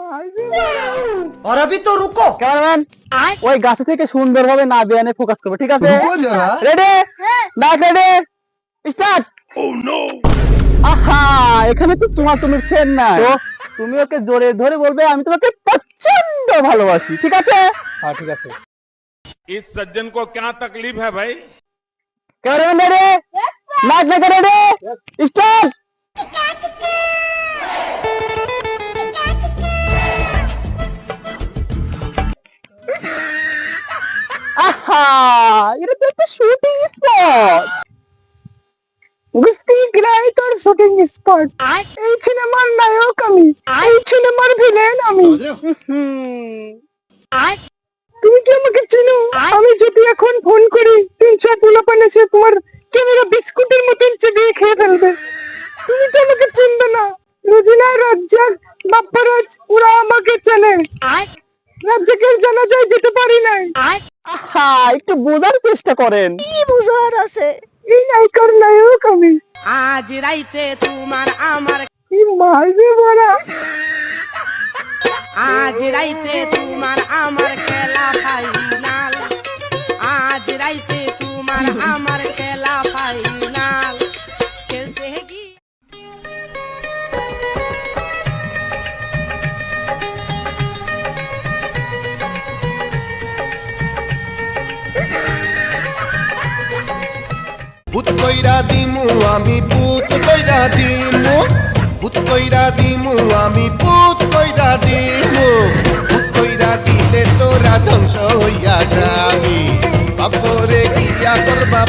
और अभी तो रुको। ক্যামেরাম্যান ওই গাছ থেকে সুন্দরভাবে না বেয়ানে ফোকাস করবে, ঠিক আছে? Ready, back ready, start. আহা, এখানে তো তুমি সেন না, তো তুমি ওকে জোরে ধরে বলবে আমি তোমাকে প্রচন্ড ভালোবাসি, ঠিক আছে? হ্যাঁ ঠিক আছে। इस सज्जन को क्या तकलीफ है भाई? ক্যামেরাম্যান রেডি, ব্যাক লেগে রেডি, স্টার্ট। আহা, এটা তো একটা শুটিং স্পট। বুঝতেই গ্রাইটার শুটিং স্পট। এই সিনেমার নায়ক আমি, এই সিনেমার ভিলেন আমি। তুমি কি আমাকে চিনো? আমি যদি এখন ফোন করি 300 পোলাপান এসে তোমার ক্যামেরা বিস্কুটের মতন চিবিয়ে খেয়ে ফেলবে। তুমি তো আমাকে চিনবে না। রুজিনা, রাজ্জাক, বাপ্পারাজ ওরা আমাকে চেনে। রাজ্জাকের জানাজায় যেতে পারি নাই। আহা, একটু বোঝার চেষ্টা করেন। কি বুঝার আছে? এই নায়িকার নায়ক আমি। আজ রাইতে তোমার আমার, কি মারবে বড়া। আজ রাইতে তোমার আমার খেলা ফাইনাল, আজ রাইতে তোমার আমার খেলা ফাইনাল, খেলতে গিয়ে ভূত কইরা দিমু আমি, ভূত কইরা দিমু, ভূত কইরা দিমু আমি, ভূত কইরা দিমু, ভূত কইরা দিলে তোরা ধ্বংস হইয়া যাবি। বাপরে গিয়া করবা